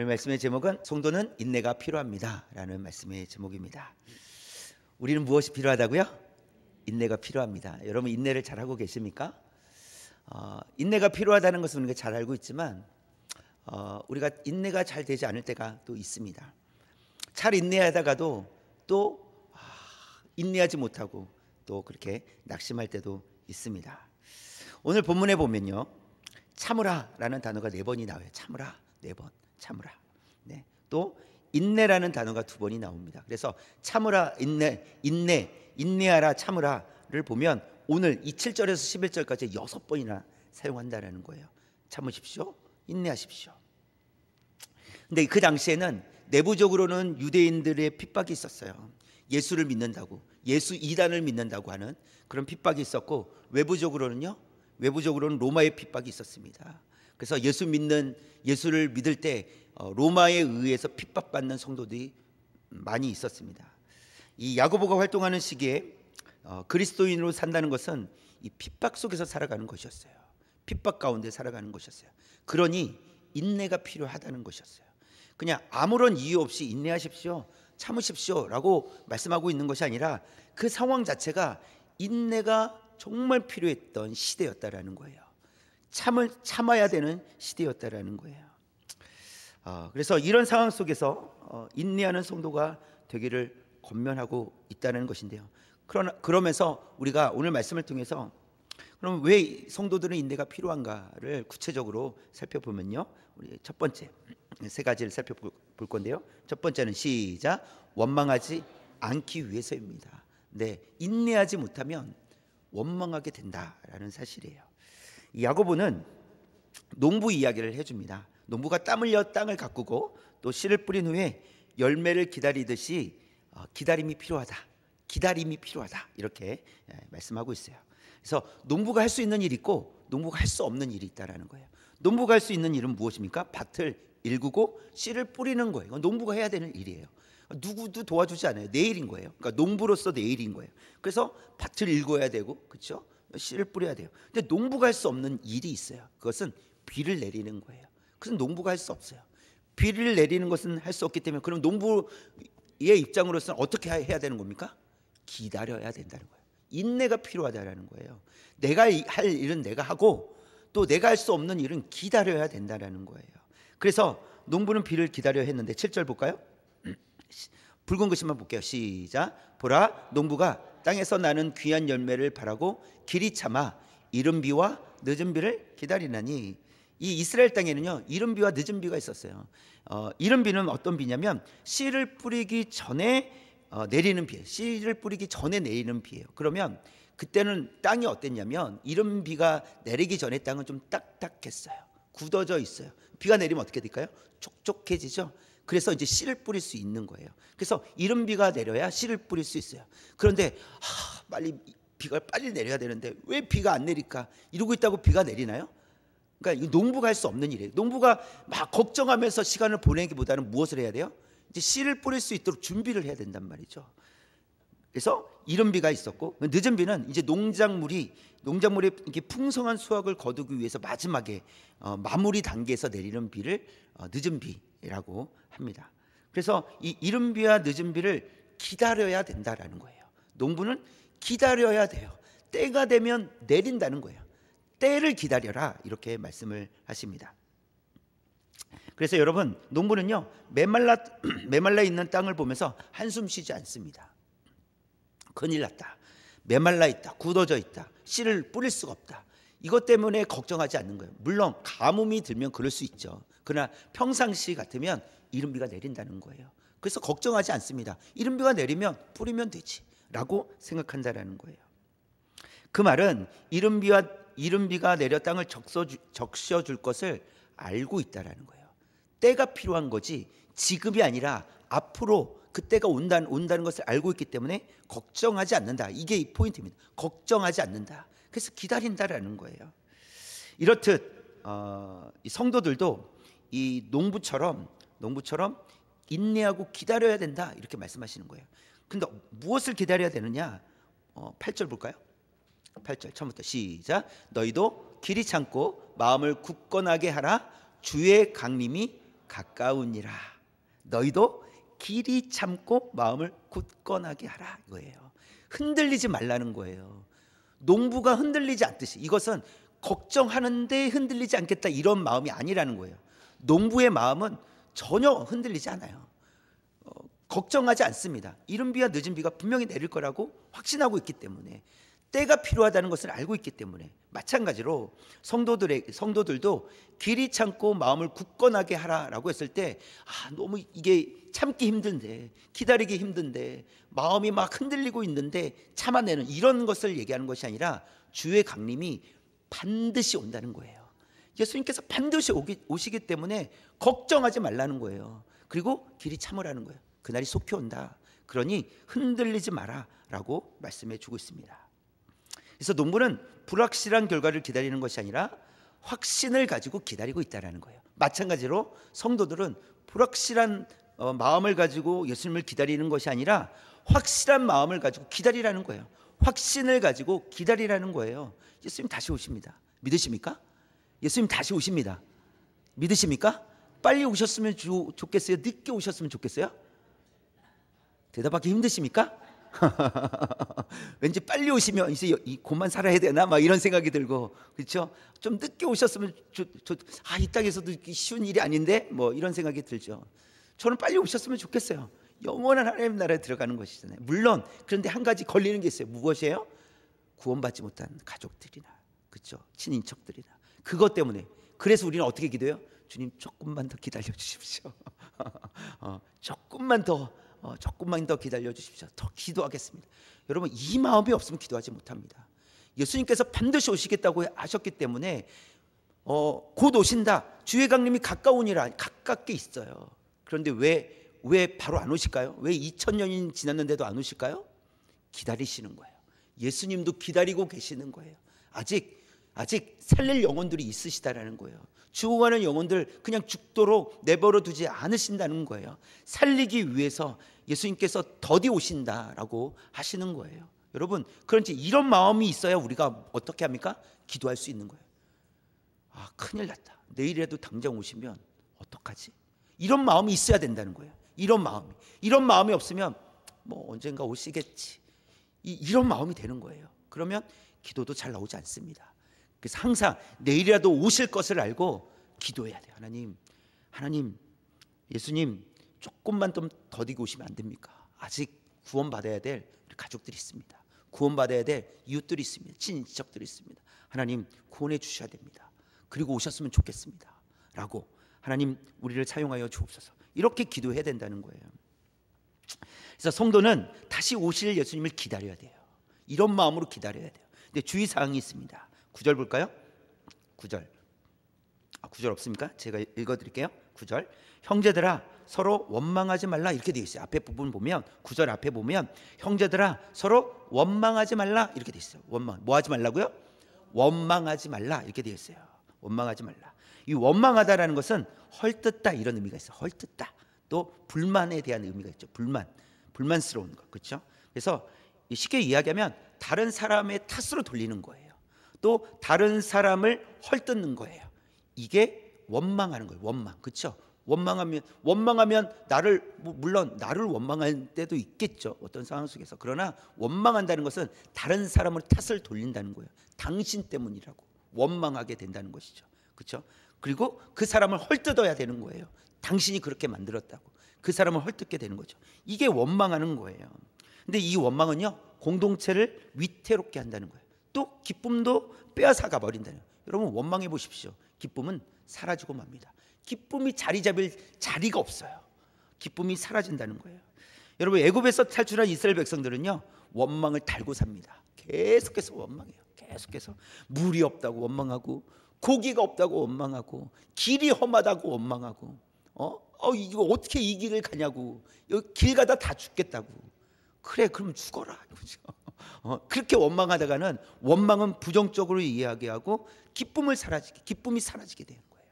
오늘 말씀의 제목은 성도는 인내가 필요합니다 라는 말씀의 제목입니다. 우리는 무엇이 필요하다고요? 인내가 필요합니다. 여러분 인내를 잘하고 계십니까? 인내가 필요하다는 것은 우리가 잘 알고 있지만 우리가 인내가 잘 되지 않을 때가 또 있습니다. 잘 인내하다가도 또 인내하지 못하고 또 그렇게 낙심할 때도 있습니다. 오늘 본문에 보면요, 참으라라는 단어가 4번이 나와요. 참으라 4번, 참으라. 네. 또 인내라는 단어가 2번이 나옵니다. 그래서 참으라, 인내하라, 참으라를 보면 오늘 이 7절에서 11절까지 6번이나 사용한다는 거예요. 참으십시오, 인내하십시오. 근데 그 당시에는 내부적으로는 유대인들의 핍박이 있었어요. 예수를 믿는다고, 예수 이단을 믿는다고 하는 그런 핍박이 있었고, 외부적으로는 로마의 핍박이 있었습니다. 그래서 예수를 믿을 때 로마에 의해서 핍박받는 성도들이 많이 있었습니다. 이 야고보가 활동하는 시기에 그리스도인으로 산다는 것은 이 핍박 속에서 살아가는 것이었어요. 핍박 가운데 살아가는 것이었어요. 그러니 인내가 필요하다는 것이었어요. 그냥 아무런 이유 없이 인내하십시오, 참으십시오 라고 말씀하고 있는 것이 아니라 그 상황 자체가 인내가 정말 필요했던 시대였다라는 거예요. 참아야 되는 시대였다라는 거예요. 그래서 이런 상황 속에서 인내하는 성도가 되기를 권면하고 있다는 것인데요. 그러면서 우리가 오늘 말씀을 통해서 그럼 왜 성도들은 인내가 필요한가를 구체적으로 살펴보면요, 우리 첫 번째 3가지를 살펴볼 건데요. 첫 번째는 시작, 원망하지 않기 위해서입니다. 네, 인내하지 못하면 원망하게 된다라는 사실이에요. 야고보는 농부 이야기를 해줍니다. 농부가 땀 흘려 땅을 가꾸고 또 씨를 뿌린 후에 열매를 기다리듯이 기다림이 필요하다 이렇게 말씀하고 있어요. 그래서 농부가 할 수 있는 일이 있고 농부가 할 수 없는 일이 있다라는 거예요. 농부가 할 수 있는 일은 무엇입니까? 밭을 일구고 씨를 뿌리는 거예요. 이건 농부가 해야 되는 일이에요. 누구도 도와주지 않아요. 내 일인 거예요. 그러니까 농부로서 내 일인 거예요. 그래서 밭을 일궈야 되고, 그렇죠? 씨를 뿌려야 돼요. 근데 농부가 할 수 없는 일이 있어요. 그것은 비를 내리는 거예요. 그것은 농부가 할 수 없어요. 비를 내리는 것은 할 수 없기 때문에, 그럼 농부의 입장으로서는 어떻게 해야 되는 겁니까? 기다려야 된다는 거예요. 인내가 필요하다라는 거예요. 내가 할 일은 내가 하고 또 내가 할 수 없는 일은 기다려야 된다라는 거예요. 그래서 농부는 비를 기다려야 했는데 7절 볼까요? 붉은 글씨만 볼게요. 시작. 보라, 농부가 땅에서 나는 귀한 열매를 바라고 길이 참아 이른 비와 늦은 비를 기다리나니. 이 이스라엘 땅에는요, 이른 비와 늦은 비가 있었어요. 이른 비는 어떤 비냐면 씨를 뿌리기 전에 내리는 비예요. 씨를 뿌리기 전에 내리는 비예요. 그러면 그때는 땅이 어땠냐면 이른 비가 내리기 전에 땅은 좀 딱딱했어요. 굳어져 있어요. 비가 내리면 어떻게 될까요? 촉촉해지죠. 그래서 이제 씨를 뿌릴 수 있는 거예요. 그래서 이른 비가 내려야 씨를 뿌릴 수 있어요. 그런데 비가 빨리 내려야 되는데 왜 비가 안 내릴까? 이러고 있다고 비가 내리나요? 그러니까 농부가 할 수 없는 일이에요. 농부가 막 걱정하면서 시간을 보내기보다는 무엇을 해야 돼요? 이제 씨를 뿌릴 수 있도록 준비를 해야 된단 말이죠. 그래서 이른 비가 있었고, 늦은 비는 이제 농작물이 이렇게 풍성한 수확을 거두기 위해서 마지막에 마무리 단계에서 내리는 비를 늦은 비라고 합니다. 그래서 이 이른 비와 늦은 비를 기다려야 된다라는 거예요. 농부는 기다려야 돼요. 때가 되면 내린다는 거예요. 때를 기다려라 이렇게 말씀을 하십니다. 그래서 여러분, 농부는요, 메말라 있는 땅을 보면서 한숨 쉬지 않습니다. 큰일 났다, 메말라 있다, 굳어져 있다, 씨를 뿌릴 수가 없다, 이것 때문에 걱정하지 않는 거예요. 물론 가뭄이 들면 그럴 수 있죠. 그러나 평상시 같으면 이른 비가 내린다는 거예요. 그래서 걱정하지 않습니다. 이른 비가 내리면 뿌리면 되지 라고 생각한다는 거예요. 그 말은 이른 비가 내려 땅을 적셔줄 것을 알고 있다는 거예요. 때가 필요한 거지 지금이 아니라 앞으로 그때가 온다는 것을 알고 있기 때문에 걱정하지 않는다. 이게 이 포인트입니다. 걱정하지 않는다. 그래서 기다린다라는 거예요. 이렇듯 이 성도들도 이 농부처럼 인내하고 기다려야 된다 이렇게 말씀하시는 거예요. 근데 무엇을 기다려야 되느냐? 8절 볼까요? 8절 처음부터 시작. 너희도 길이 참고 마음을 굳건하게 하라. 주의 강림이 가까우니라. 너희도 길이 참고 마음을 굳건하게 하라 이거예요. 흔들리지 말라는 거예요. 농부가 흔들리지 않듯이, 이것은 걱정하는데 흔들리지 않겠다 이런 마음이 아니라는 거예요. 농부의 마음은 전혀 흔들리지 않아요. 걱정하지 않습니다. 이른 비와 늦은 비가 분명히 내릴 거라고 확신하고 있기 때문에, 때가 필요하다는 것을 알고 있기 때문에, 마찬가지로 성도들도 길이 참고 마음을 굳건하게 하라라고 했을 때, 너무 이게 참기 힘든데, 기다리기 힘든데, 마음이 막 흔들리고 있는데 참아내는 이런 것을 얘기하는 것이 아니라 주의 강림이 반드시 온다는 거예요. 예수님께서 반드시 오시기 때문에 걱정하지 말라는 거예요. 그리고 길이 참으라는 거예요. 그날이 속히 온다. 그러니 흔들리지 마라 라고 말씀해 주고 있습니다. 그래서 농부는 불확실한 결과를 기다리는 것이 아니라 확신을 가지고 기다리고 있다는 거예요. 마찬가지로 성도들은 불확실한 마음을 가지고 예수님을 기다리는 것이 아니라 확실한 마음을 가지고 기다리라는 거예요. 확신을 가지고 기다리라는 거예요. 예수님 다시 오십니다. 믿으십니까? 예수님 다시 오십니다. 믿으십니까? 빨리 오셨으면 좋겠어요? 늦게 오셨으면 좋겠어요? 대답하기 힘드십니까? 왠지 빨리 오시면 이제 곧만 살아야 되나 막 이런 생각이 들고, 그렇죠? 좀 늦게 오셨으면 이 땅에서도 쉬운 일이 아닌데 뭐 이런 생각이 들죠. 저는 빨리 오셨으면 좋겠어요. 영원한 하나님 나라에 들어가는 것이잖아요. 물론 그런데 한 가지 걸리는 게 있어요. 무엇이에요? 구원받지 못한 가족들이나, 그렇죠? 친인척들이나, 그것 때문에. 그래서 우리는 어떻게 기도해요? 주님 조금만 더 기다려 주십시오. 조금만 더 기다려 주십시오. 더 기도하겠습니다. 여러분, 이 마음이 없으면 기도하지 못합니다. 예수님께서 반드시 오시겠다고 하셨기 때문에 곧 오신다, 주의 강림이 가까우니라, 가깝게 있어요. 그런데 왜 바로 안 오실까요? 왜 2000년이 지났는데도 안 오실까요? 기다리시는 거예요. 예수님도 기다리고 계시는 거예요. 아직 살릴 영혼들이 있으시다라는 거예요. 죽어가는 영혼들 그냥 죽도록 내버려 두지 않으신다는 거예요. 살리기 위해서 예수님께서 더디 오신다라고 하시는 거예요. 여러분, 그런지 이런 마음이 있어야 우리가 어떻게 합니까? 기도할 수 있는 거예요. 큰일 났다, 내일이라도 당장 오시면 어떡하지? 이런 마음이 있어야 된다는 거예요. 이런 마음이 없으면 뭐 언젠가 오시겠지, 이런 마음이 되는 거예요. 그러면 기도도 잘 나오지 않습니다. 그래서 항상 내일이라도 오실 것을 알고 기도해야 돼요. 하나님, 예수님 조금만 좀 더디고 오시면 안 됩니까? 아직 구원받아야 될 가족들이 있습니다. 구원받아야 될 이웃들이 있습니다. 친인척들이 있습니다. 하나님, 구원해 주셔야 됩니다. 그리고 오셨으면 좋겠습니다 라고, 하나님 우리를 사용하여 주옵소서, 이렇게 기도해야 된다는 거예요. 그래서 성도는 다시 오실 예수님을 기다려야 돼요. 이런 마음으로 기다려야 돼요. 근데 주의사항이 있습니다. 9절 볼까요? 9절 없습니까? 제가 읽어드릴게요. 9절, 형제들아 서로 원망하지 말라 이렇게 되어 있어요. 앞에 부분 보면, 9절 앞에 보면 형제들아 서로 원망하지 말라 이렇게 되어 있어요. 뭐 하지 말라고요? 원망하지 말라 이렇게 되어 있어요. 원망하지 말라. 이 원망하다라는 것은 헐뜯다 이런 의미가 있어요. 헐뜯다. 또 불만에 대한 의미가 있죠. 불만스러운 것, 그렇죠? 그래서 쉽게 이야기하면 다른 사람의 탓으로 돌리는 거예요. 또 다른 사람을 헐뜯는 거예요. 이게 원망하는 거예요. 원망, 그렇죠? 원망하면 물론 나를 원망할 때도 있겠죠, 어떤 상황 속에서. 그러나 원망한다는 것은 다른 사람을 탓을 돌린다는 거예요. 당신 때문이라고 원망하게 된다는 것이죠, 그렇죠? 그리고 그 사람을 헐뜯어야 되는 거예요. 당신이 그렇게 만들었다고 그 사람을 헐뜯게 되는 거죠. 이게 원망하는 거예요. 근데 이 원망은요, 공동체를 위태롭게 한다는 거예요. 또 기쁨도 빼앗아가 버린다는 거예요. 여러분, 원망해 보십시오. 기쁨은 사라지고 맙니다. 기쁨이 자리 잡을 자리가 없어요. 기쁨이 사라진다는 거예요. 여러분, 애굽에서 탈출한 이스라엘 백성들은요, 원망을 달고 삽니다. 계속해서 원망해요. 계속해서 물이 없다고 원망하고, 고기가 없다고 원망하고, 길이 험하다고 원망하고, 이거 어떻게 이 길을 가냐고, 여기 길 가다 다 죽겠다고. 그래, 그럼 죽어라. 그렇게 원망하다가는 원망은 부정적으로 이야기하고 기쁨이 사라지게 되는 거예요.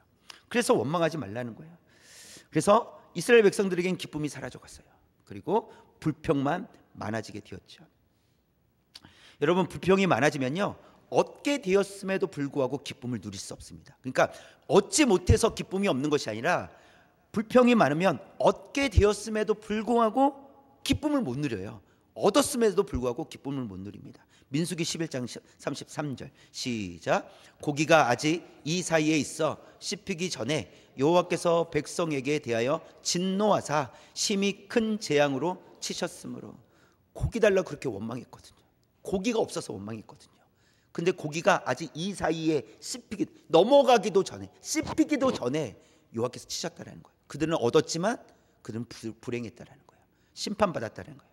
그래서 원망하지 말라는 거예요. 그래서 이스라엘 백성들에겐 기쁨이 사라져갔어요. 그리고 불평만 많아지게 되었죠. 여러분, 불평이 많아지면요, 얻게 되었음에도 불구하고 기쁨을 누릴 수 없습니다. 그러니까 얻지 못해서 기쁨이 없는 것이 아니라 불평이 많으면 얻게 되었음에도 불구하고 기쁨을 못 누려요. 얻었음에도 불구하고 기쁨을 못 누립니다. 민수기 11장 33절 시작. 고기가 아직 이 사이에 있어 씹히기 전에 여호와께서 백성에게 대하여 진노하사 심히 큰 재앙으로 치셨으므로. 고기 달라 그렇게 원망했거든요. 고기가 없어서 원망했거든요. 근데 고기가 아직 이 사이에 넘어가기도 전에, 씹히기도 전에 여호와께서 치셨다라는 거예요. 그들은 얻었지만 그들은 불행했다라는 거예요. 심판받았다는 거예요.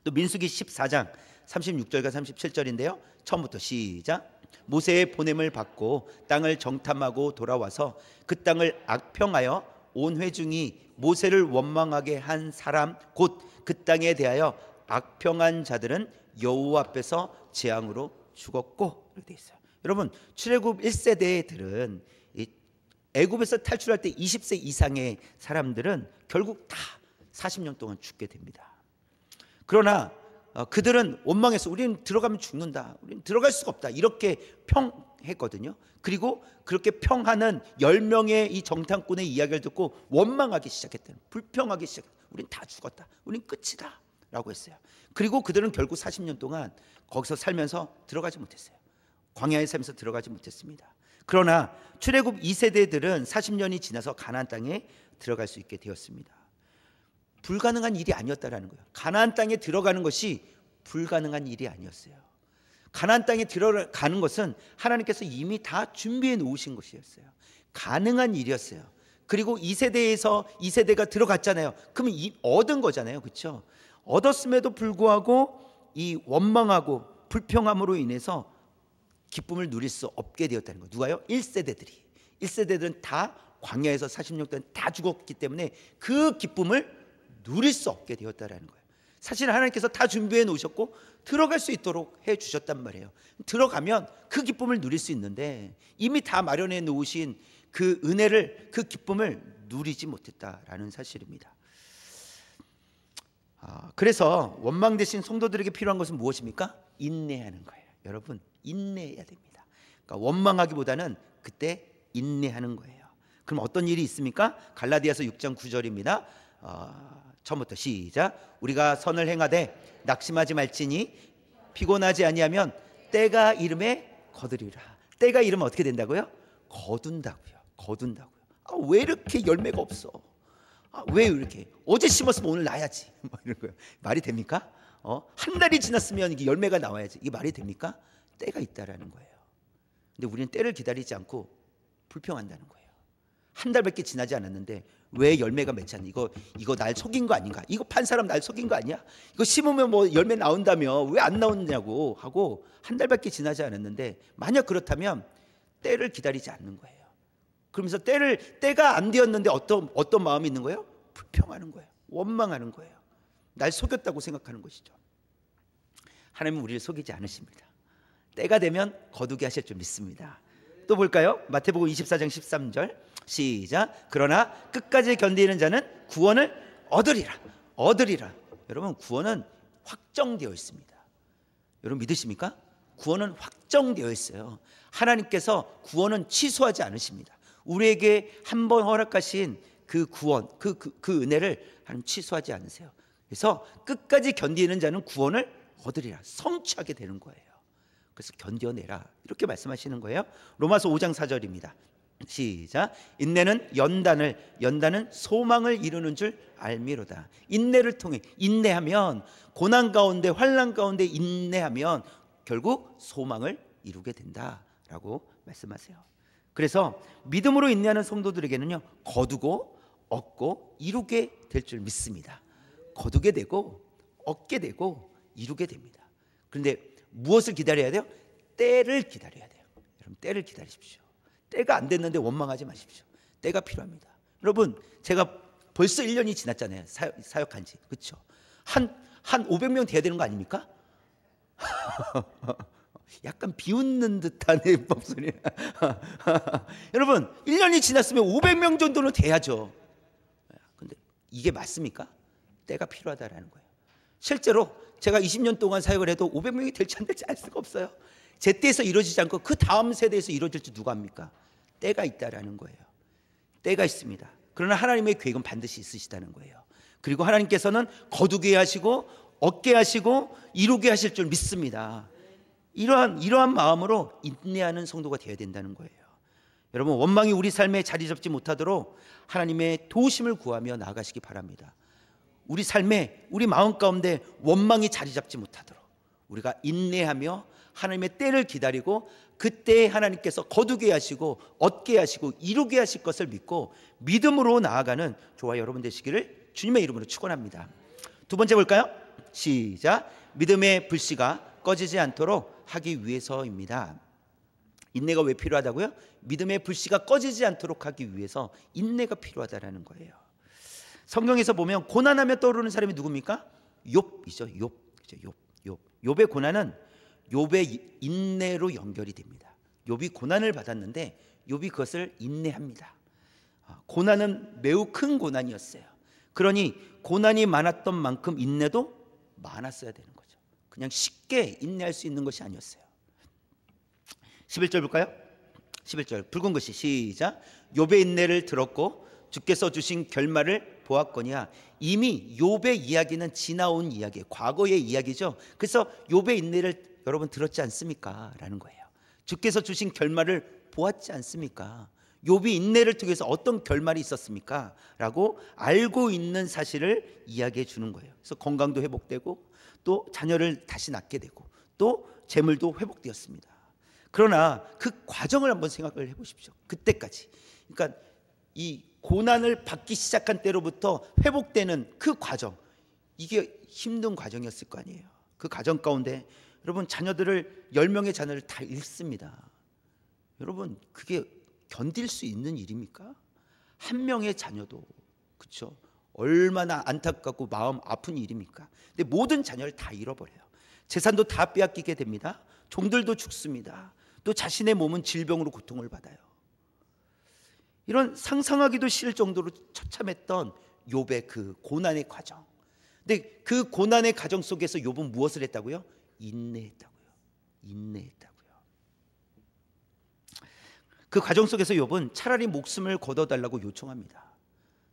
또 민수기 14장 36절과 37절인데요. 처음부터 시작. 모세의 보냄을 받고 땅을 정탐하고 돌아와서 그 땅을 악평하여 온 회중이 모세를 원망하게 한 사람 곧 그 땅에 대하여 악평한 자들은 여호와 앞에서 재앙으로 죽었고, 이렇게 돼 있어요. 여러분, 출애굽 1세대들은 애굽에서 탈출할 때 20세 이상의 사람들은 결국 다 40년 동안 죽게 됩니다. 그러나 그들은 원망해서 우리는 들어가면 죽는다, 우리는 들어갈 수가 없다, 이렇게 평했거든요. 그리고 그렇게 평하는 10명의 이 정탐꾼의 이야기를 듣고 원망하기 시작했대요. 불평하기 시작했대요. 우린 다 죽었다, 우린 끝이다 라고 했어요. 그리고 그들은 결국 40년 동안 거기서 살면서 들어가지 못했어요. 광야에 살면서 들어가지 못했습니다. 그러나 출애굽 2세대들은 40년이 지나서 가나안 땅에 들어갈 수 있게 되었습니다. 불가능한 일이 아니었다라는 거예요. 가나안 땅에 들어가는 것이 불가능한 일이 아니었어요. 가나안 땅에 들어가는 것은 하나님께서 이미 다 준비해 놓으신 것이었어요. 가능한 일이었어요. 그리고 2세대가 들어갔잖아요. 그러면 얻은 거잖아요. 그렇죠? 얻었음에도 불구하고 이 원망하고 불평함으로 인해서 기쁨을 누릴 수 없게 되었다는 거예요. 누가요? 1세대들은 다 광야에서 40년 동안 다 죽었기 때문에 그 기쁨을 누릴 수 없게 되었다는 거예요. 사실 하나님께서 다 준비해 놓으셨고 들어갈 수 있도록 해 주셨단 말이에요. 들어가면 그 기쁨을 누릴 수 있는데 이미 다 마련해 놓으신 그 은혜를, 그 기쁨을 누리지 못했다라는 사실입니다. 그래서 원망되신 성도들에게 필요한 것은 무엇입니까? 인내하는 거예요. 여러분, 인내해야 됩니다. 그러니까 원망하기보다는 그때 인내하는 거예요. 그럼 어떤 일이 있습니까? 갈라디아서 6장 9절입니다. 처음부터 시작. 우리가 선을 행하되 낙심하지 말지니 피곤하지 아니하면 때가 이름에 거두리라. 때가 이르면 어떻게 된다고요? 거둔다고요. 왜 이렇게 열매가 없어? 왜 이렇게? 어제 심었으면 오늘 나야지. 이런 거예요. 말이 됩니까? 한 달이 지났으면 이게 열매가 나와야지. 이게 말이 됩니까? 때가 있다라는 거예요. 근데 우리는 때를 기다리지 않고 불평한다는 거예요. 한 달밖에 지나지 않았는데 왜 열매가 맺지 않니? 이거 날 속인 거 아닌가? 이거 판 사람 날 속인 거 아니야? 이거 심으면 뭐 열매 나온다며 왜 안 나오느냐고 하고 한 달밖에 지나지 않았는데, 만약 그렇다면 때를 기다리지 않는 거예요. 그러면서 때가 안 되었는데 어떤 마음이 있는 거예요? 불평하는 거예요. 원망하는 거예요. 날 속였다고 생각하는 것이죠. 하나님은 우리를 속이지 않으십니다. 때가 되면 거두게 하실 줄 믿습니다. 또 볼까요? 마태복음 24장 13절 시작. 그러나 끝까지 견디는 자는 구원을 얻으리라. 여러분, 구원은 확정되어 있습니다. 여러분 믿으십니까? 구원은 확정되어 있어요. 하나님께서 구원은 취소하지 않으십니다. 우리에게 한 번 허락하신 그 구원, 그 은혜를 하나님 취소하지 않으세요. 그래서 끝까지 견디는 자는 구원을 얻으리라, 성취하게 되는 거예요. 그래서 견뎌내라, 이렇게 말씀하시는 거예요. 로마서 5장 4절입니다. 시작. 인내는 연단은 소망을 이루는 줄 알미로다. 인내를 통해, 인내하면, 고난 가운데 환난 가운데 인내하면 결국 소망을 이루게 된다라고 말씀하세요. 그래서 믿음으로 인내하는 성도들에게는요, 거두고 얻고 이루게 될 줄 믿습니다. 거두게 되고 얻게 되고 이루게 됩니다. 그런데 무엇을 기다려야 돼요? 때를 기다려야 돼요. 여러분, 때를 기다리십시오. 때가 안 됐는데 원망하지 마십시오. 때가 필요합니다. 여러분, 제가 벌써 1년이 지났잖아요. 사역한 지. 그렇죠? 한 500명 돼야 되는 거 아닙니까? 약간 비웃는 듯한 목소리. 여러분, 1년이 지났으면 500명 정도는 돼야죠. 근데 이게 맞습니까? 때가 필요하다라는 거예요. 실제로 제가 20년 동안 사역을 해도 500명이 될지 안 될지 알 수가 없어요. 제 때에서 이루어지지 않고 그 다음 세대에서 이루어질지 누가 합니까? 때가 있다라는 거예요. 때가 있습니다. 그러나 하나님의 계획은 반드시 있으시다는 거예요. 그리고 하나님께서는 거두게 하시고 얻게 하시고 이루게 하실 줄 믿습니다. 이러한 마음으로 인내하는 성도가 되어야 된다는 거예요. 여러분, 원망이 우리 삶에 자리 잡지 못하도록 하나님의 도우심을 구하며 나아가시기 바랍니다. 우리 삶에, 우리 마음 가운데 원망이 자리 잡지 못하도록 우리가 인내하며 하나님의 때를 기다리고 그때에 하나님께서 거두게 하시고 얻게 하시고 이루게 하실 것을 믿고 믿음으로 나아가는 저와 여러분 되시기를 주님의 이름으로 축원합니다. 두 번째 볼까요? 시작. 믿음의 불씨가 꺼지지 않도록 하기 위해서입니다. 인내가 왜 필요하다고요? 믿음의 불씨가 꺼지지 않도록 하기 위해서 인내가 필요하다라는 거예요. 성경에서 보면 고난하며 떠오르는 사람이 누굽니까? 욥이죠. 욥의 고난은 욥의 인내로 연결이 됩니다. 욥이 고난을 받았는데 욥이 그것을 인내합니다. 고난은 매우 큰 고난이었어요. 그러니 고난이 많았던 만큼 인내도 많았어야 되는 거죠. 그냥 쉽게 인내할 수 있는 것이 아니었어요. 11절 볼까요? 11절 붉은 글씨 시작. 욥의 인내를 들었고 주께서 주신 결말을 보았거니와. 이미 욥의 이야기는 지나온 이야기예요. 과거의 이야기죠. 그래서 욥의 인내를 여러분 들었지 않습니까? 라는 거예요. 주께서 주신 결말을 보았지 않습니까? 욥이 인내를 통해서 어떤 결말이 있었습니까? 라고 알고 있는 사실을 이야기해 주는 거예요. 그래서 건강도 회복되고 또 자녀를 다시 낳게 되고 또 재물도 회복되었습니다. 그러나 그 과정을 한번 생각을 해보십시오. 그때까지, 그러니까 이 고난을 받기 시작한 때로부터 회복되는 그 과정, 이게 힘든 과정이었을 거 아니에요. 그 과정 가운데 여러분, 자녀들을 10명의 자녀를 다 잃습니다. 여러분, 그게 견딜 수 있는 일입니까? 한 명의 자녀도, 그렇죠? 얼마나 안타깝고 마음 아픈 일입니까? 근데 모든 자녀를 다 잃어버려요. 재산도 다 빼앗기게 됩니다. 종들도 죽습니다. 또 자신의 몸은 질병으로 고통을 받아요. 이런 상상하기도 싫을 정도로 처참했던 욥의 그 고난의 과정. 근데 그 고난의 과정 속에서 욥은 무엇을 했다고요? 인내했다고요. 그 과정 속에서 욥은 차라리 목숨을 거둬달라고 요청합니다.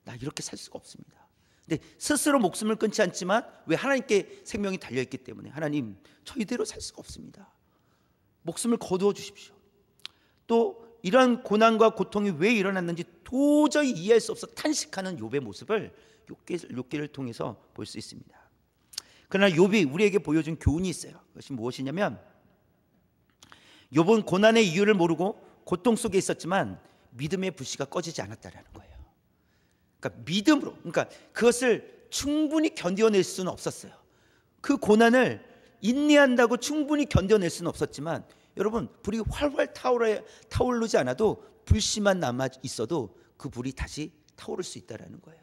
나 이렇게 살 수가 없습니다. 근데 스스로 목숨을 끊지 않지만 왜? 하나님께 생명이 달려있기 때문에 하나님, 저 이대로 살 수가 없습니다. 목숨을 거두어 주십시오. 또 이러한 고난과 고통이 왜 일어났는지 도저히 이해할 수 없어 탄식하는 욥의 모습을 욥기를 통해서 볼 수 있습니다. 그러나 욥이 우리에게 보여준 교훈이 있어요. 그것이 무엇이냐면, 욥은 고난의 이유를 모르고 고통 속에 있었지만 믿음의 불씨가 꺼지지 않았다라는 거예요. 그러니까 믿음으로, 그러니까 그것을 충분히 견뎌낼 수는 없었어요. 그 고난을 인내한다고 충분히 견뎌낼 수는 없었지만, 여러분, 불이 활활 타오르지 않아도 불씨만 남아 있어도 그 불이 다시 타오를 수 있다라는 거예요.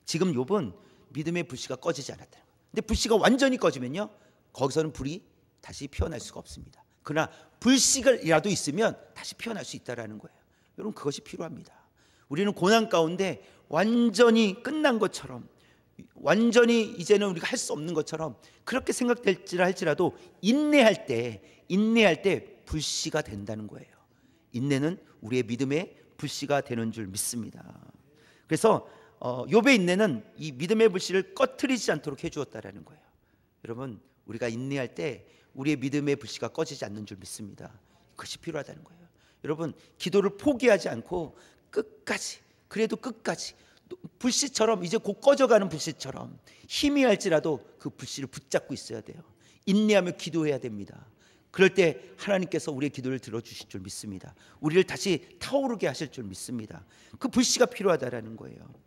지금 욥은 믿음의 불씨가 꺼지지 않았다는 거예요. 근데 불씨가 완전히 꺼지면요, 거기서는 불이 다시 피어날 수가 없습니다. 그러나 불씨가라도 있으면 다시 피어날 수 있다라는 거예요. 여러분, 그것이 필요합니다. 우리는 고난 가운데 완전히 끝난 것처럼, 완전히 이제는 우리가 할 수 없는 것처럼 그렇게 생각될지라 할지라도 인내할 때 불씨가 된다는 거예요. 인내는 우리의 믿음의 불씨가 되는 줄 믿습니다. 그래서 욥의 인내는 이 믿음의 불씨를 꺼트리지 않도록 해주었다라는 거예요. 여러분, 우리가 인내할 때 우리의 믿음의 불씨가 꺼지지 않는 줄 믿습니다. 그것이 필요하다는 거예요. 여러분, 기도를 포기하지 않고 끝까지, 그래도 끝까지 불씨처럼, 이제 곧 꺼져가는 불씨처럼 희미할지라도 그 불씨를 붙잡고 있어야 돼요. 인내하며 기도해야 됩니다. 그럴 때 하나님께서 우리의 기도를 들어주실 줄 믿습니다. 우리를 다시 타오르게 하실 줄 믿습니다. 그 불씨가 필요하다라는 거예요.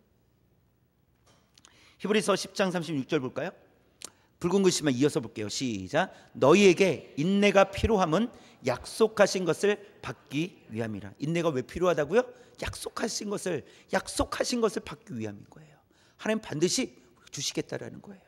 히브리서 10장 36절 볼까요? 붉은 글씨만 이어서 볼게요. 시작. 너희에게 인내가 필요함은 약속하신 것을 받기 위함이라. 인내가 왜 필요하다고요? 약속하신 것을 받기 위함인 거예요. 하나님 반드시 주시겠다라는 거예요.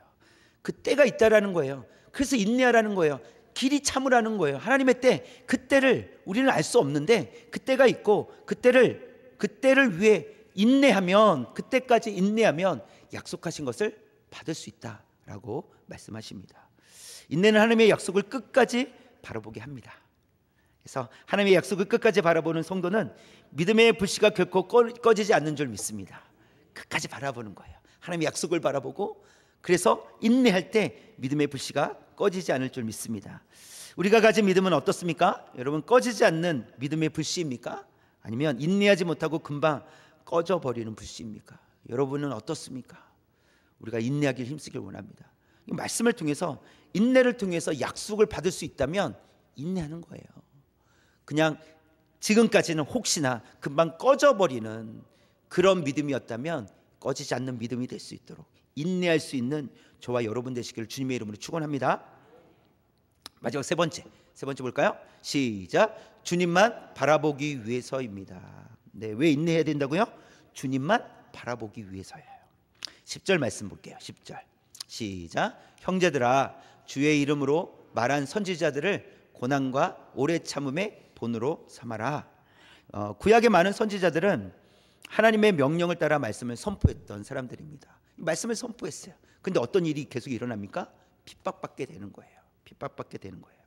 그 때가 있다라는 거예요. 그래서 인내하라는 거예요. 길이 참으라는 거예요. 하나님의 때, 그때를 우리는 알 수 없는데 그때가 있고 그때를 위해 인내하면, 그때까지 인내하면 약속하신 것을 받을 수 있다라고 말씀하십니다. 인내는 하나님의 약속을 끝까지 바라보게 합니다. 그래서 하나님의 약속을 끝까지 바라보는 성도는 믿음의 불씨가 결코 꺼지지 않는 줄 믿습니다. 끝까지 바라보는 거예요. 하나님의 약속을 바라보고, 그래서 인내할 때 믿음의 불씨가 꺼지지 않을 줄 믿습니다. 우리가 가진 믿음은 어떻습니까? 여러분, 꺼지지 않는 믿음의 불씨입니까? 아니면 인내하지 못하고 금방 꺼져버리는 불씨입니까? 여러분은 어떻습니까? 우리가 인내하길 힘쓰길 원합니다. 이 말씀을 통해서, 인내를 통해서 약속을 받을 수 있다면 인내하는 거예요. 그냥 지금까지는 혹시나 금방 꺼져버리는 그런 믿음이었다면 꺼지지 않는 믿음이 될 수 있도록 인내할 수 있는 저와 여러분 되시기를 주님의 이름으로 축원합니다. 마지막 세 번째 볼까요? 시작. 주님만 바라보기 위해서입니다. 네, 왜 인내해야 된다고요? 주님만 바라보기 위해서예요. 10절 말씀 볼게요. 10절 시작. 형제들아, 주의 이름으로 말한 선지자들을 고난과 오래 참음의 본으로 삼아라. 구약의 많은 선지자들은 하나님의 명령을 따라 말씀을 선포했던 사람들입니다. 말씀을 선포했어요. 근데 어떤 일이 계속 일어납니까? 핍박받게 되는 거예요. 핍박받게 되는 거예요.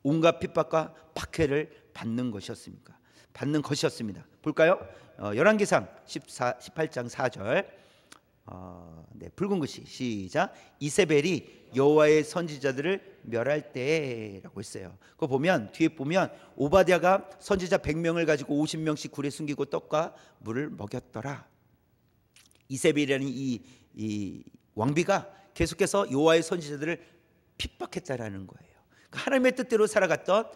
온갖 핍박과 박해를 받는 것이었습니다. 볼까요? 열왕기상 18장 4절. 네, 붉은 글씨 시작. 이세벨이 여호와의 선지자들을 멸할 때라고 했어요. 그거 보면, 뒤에 보면 오바댜가 선지자 100명을 가지고 50명씩 굴에 숨기고 떡과 물을 먹였더라. 이세벨이라는 이 왕비가 계속해서 여호와의 선지자들을 핍박했다라는 거예요. 그러니까 하나님의 뜻대로 살아갔던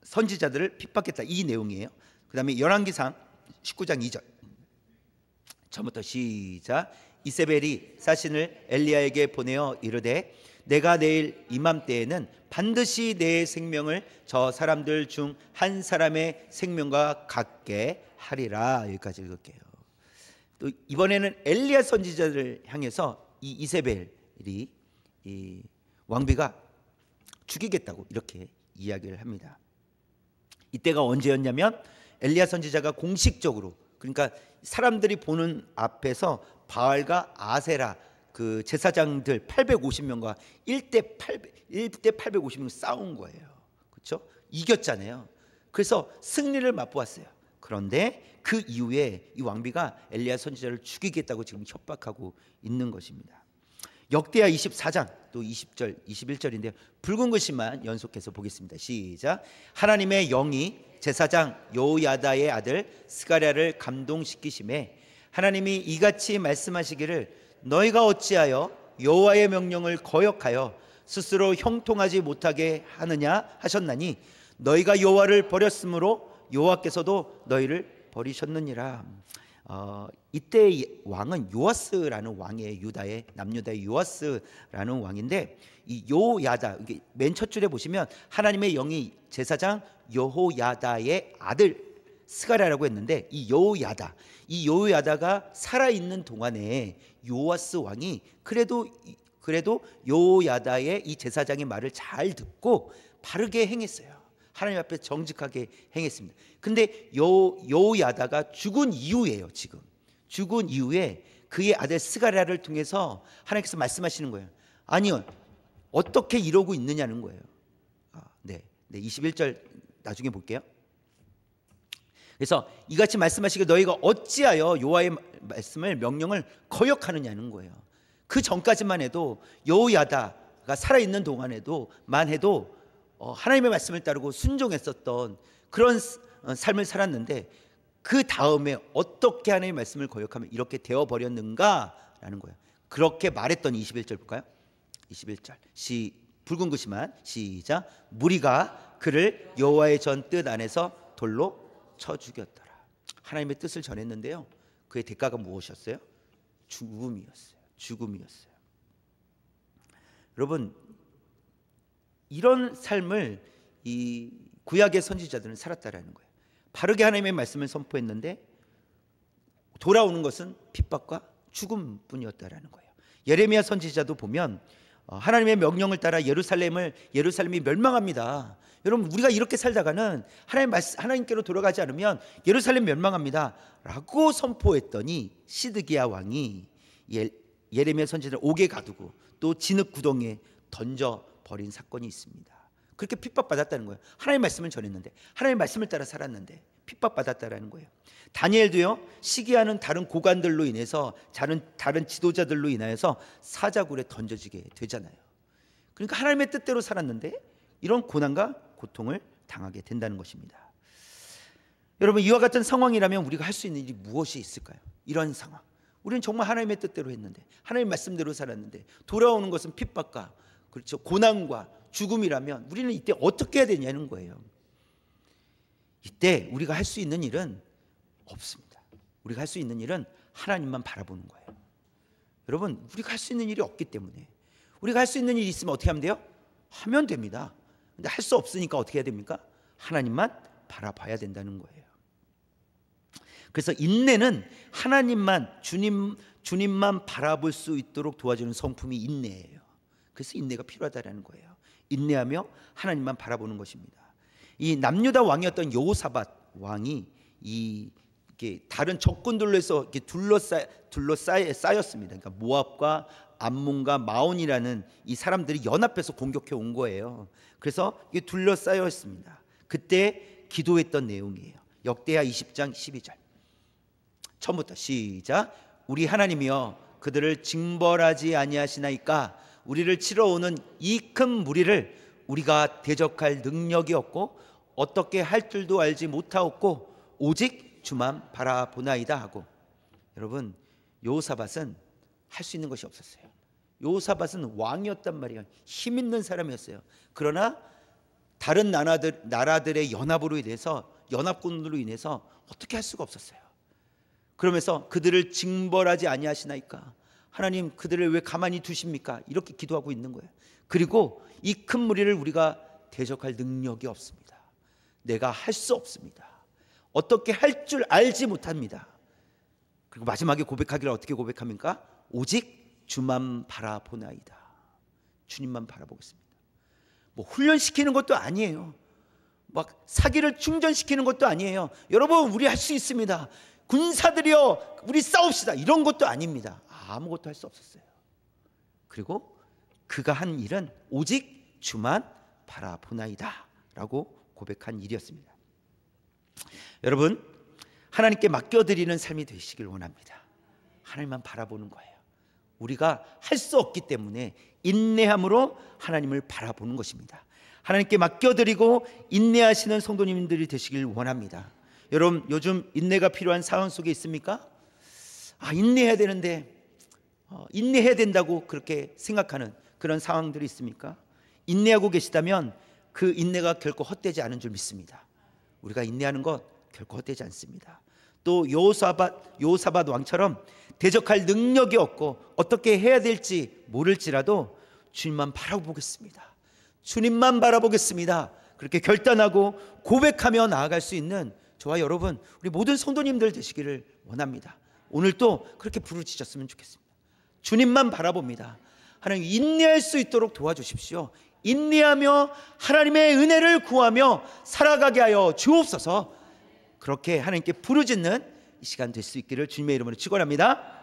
선지자들을 핍박했다, 이 내용이에요. 그 다음에 열왕기상 19장 2절 처음부터 시작. 이세벨이 사신을 엘리야에게 보내어 이르되 내가 내일 이맘때에는 반드시 내 생명을 저 사람들 중 한 사람의 생명과 같게 하리라. 여기까지 읽을게요. 또 이번에는 엘리야 선지자를 향해서 이 이세벨이, 이 왕비가 죽이겠다고 이렇게 이야기를 합니다. 이때가 언제였냐면 엘리야 선지자가 공식적으로, 그러니까 사람들이 보는 앞에서 바알과 아세라 그 제사장들 850명과 1대 850명 싸운 거예요. 그렇죠? 이겼잖아요. 그래서 승리를 맛보았어요. 그런데 그 이후에 이 왕비가 엘리야 선지자를 죽이겠다고 지금 협박하고 있는 것입니다. 역대하 24장 또 20절 21절인데요. 붉은 글씨만 연속해서 보겠습니다. 시작. 하나님의 영이 제사장 여호야다의 아들 스가랴를 감동시키심에 하나님이 이같이 말씀하시기를 너희가 어찌하여 여호와의 명령을 거역하여 스스로 형통하지 못하게 하느냐 하셨나니 너희가 여호와를 버렸으므로 여호와께서도 너희를 버리셨느니라. 이때 왕은 요아스라는 왕이에요. 유다의 남유다의 요아스라는 왕인데, 이 요야다, 맨 첫 줄에 보시면 하나님의 영이 제사장 여호야다의 아들 스가랴라고 했는데, 이 여호야다가 살아있는 동안에 요아스 왕이 그래도 여호야다의 이 제사장의 말을 잘 듣고 바르게 행했어요. 하나님 앞에 정직하게 행했습니다. 근데 여호야다가 죽은 이후에요. 지금 죽은 이후에 그의 아들 스가랴를 통해서 하나님께서 말씀하시는 거예요. 아니요, 어떻게 이러고 있느냐는 거예요. 네, 21절 나중에 볼게요. 그래서 이같이 말씀하시기를 너희가 어찌하여 여호와의 말씀을 명령을 거역하느냐는 거예요. 그 전까지만 해도 여호야다가 살아있는 동안에도만 해도 하나님의 말씀을 따르고 순종했었던 그런 삶을 살았는데, 그 다음에 어떻게 하나님의 말씀을 거역하면 이렇게 되어버렸는가라는 거예요. 그렇게 말했던 21절 볼까요? 21절 붉은 글씨만 시작. 무리가 그를 여호와의 전 뜻 안에서 돌로 쳐 죽였더라. 하나님의 뜻을 전했는데요, 그의 대가가 무엇이었어요? 죽음이었어요. 여러분, 이런 삶을 이 구약의 선지자들은 살았다라는 거예요. 바르게 하나님의 말씀을 선포했는데 돌아오는 것은 핍박과 죽음뿐이었다라는 거예요. 예레미야 선지자도 보면 하나님의 명령을 따라 예루살렘이 멸망합니다. 여러분, 우리가 이렇게 살다가는 하나님께로 돌아가지 않으면 예루살렘 멸망합니다 라고 선포했더니 시드기야 왕이 예레미야 선지자를 옥에 가두고 또 진흙 구덩이에 던져버린 사건이 있습니다. 그렇게 핍박받았다는 거예요. 하나님의 말씀을 전했는데, 하나님의 말씀을 따라 살았는데 핍박받았다라는 거예요. 다니엘도요, 시기하는 다른 고관들로 인해서 다른 지도자들로 인하여서 사자굴에 던져지게 되잖아요. 그러니까 하나님의 뜻대로 살았는데 이런 고난과 고통을 당하게 된다는 것입니다. 여러분, 이와 같은 상황이라면 우리가 할 수 있는 일이 무엇이 있을까요? 이런 상황, 우리는 정말 하나님의 뜻대로 했는데, 하나님 말씀대로 살았는데 돌아오는 것은 핍박과, 그렇죠, 고난과 죽음이라면 우리는 이때 어떻게 해야 되냐는 거예요. 이때 우리가 할 수 있는 일은 없습니다. 우리가 할 수 있는 일은 하나님만 바라보는 거예요. 여러분, 우리가 할 수 있는 일이 없기 때문에, 우리가 할 수 있는 일이 있으면 어떻게 하면 돼요? 하면 됩니다. 근데 할 수 없으니까 어떻게 해야 됩니까? 하나님만 바라봐야 된다는 거예요. 그래서 인내는 하나님만, 주님만 바라볼 수 있도록 도와주는 성품이 인내예요. 그래서 인내가 필요하다는 거예요. 인내하며 하나님만 바라보는 것입니다. 이 남유다 왕이었던 여호사밧 왕이 이게 다른 적군들로 해서 이렇게 쌓였습니다. 그러니까 모압과 암몬과 마온이라는 이 사람들이 연합해서 공격해 온 거예요. 그래서 이게 둘러싸여 있습니다. 그때 기도했던 내용이에요. 역대하 20장 12절. 처음부터 시작. 우리 하나님이여, 그들을 징벌하지 아니하시나이까. 우리를 치러 오는 이 큰 무리를 우리가 대적할 능력이 없고 어떻게 할 줄도 알지 못하옵고 오직 주만 바라보나이다 하고. 여러분, 여호사밧은 할 수 있는 것이 없었어요. 여호사밧은 왕이었단 말이에요. 힘 있는 사람이었어요. 그러나 다른 나라들의 연합으로 인해서, 연합군으로 인해서 어떻게 할 수가 없었어요. 그러면서 그들을 징벌하지 아니하시나이까. 하나님, 그들을 왜 가만히 두십니까? 이렇게 기도하고 있는 거예요. 그리고 이 큰 무리를 우리가 대적할 능력이 없습니다. 내가 할 수 없습니다. 어떻게 할 줄 알지 못합니다. 그리고 마지막에 고백하기를 어떻게 고백합니까? 오직 주만 바라보나이다. 주님만 바라보겠습니다. 뭐 훈련시키는 것도 아니에요. 막 사기를 충전시키는 것도 아니에요. 여러분, 우리 할 수 있습니다. 군사들이여, 우리 싸웁시다, 이런 것도 아닙니다. 아무것도 할 수 없었어요. 그리고 그가 한 일은 오직 주만 바라보나이다 라고 고백한 일이었습니다. 여러분, 하나님께 맡겨드리는 삶이 되시길 원합니다. 하나님만 바라보는 거예요. 우리가 할 수 없기 때문에 인내함으로 하나님을 바라보는 것입니다. 하나님께 맡겨드리고 인내하시는 성도님들이 되시길 원합니다. 여러분, 요즘 인내가 필요한 상황 속에 있습니까? 인내해야 되는데, 인내해야 된다고 그렇게 생각하는 그런 상황들이 있습니까? 인내하고 계시다면 그 인내가 결코 헛되지 않은 줄 믿습니다. 우리가 인내하는 것 결코 헛되지 않습니다. 또 여호사밧 왕처럼 대적할 능력이 없고 어떻게 해야 될지 모를지라도 주님만 바라보겠습니다. 주님만 바라보겠습니다. 그렇게 결단하고 고백하며 나아갈 수 있는 저와 여러분, 우리 모든 성도님들 되시기를 원합니다. 오늘도 그렇게 부르짖었으면 좋겠습니다. 주님만 바라봅니다. 하나님, 인내할 수 있도록 도와주십시오. 인내하며 하나님의 은혜를 구하며 살아가게 하여 주옵소서. 그렇게 하나님께 부르짖는 이 시간 될 수 있기를 주님의 이름으로 축원합니다.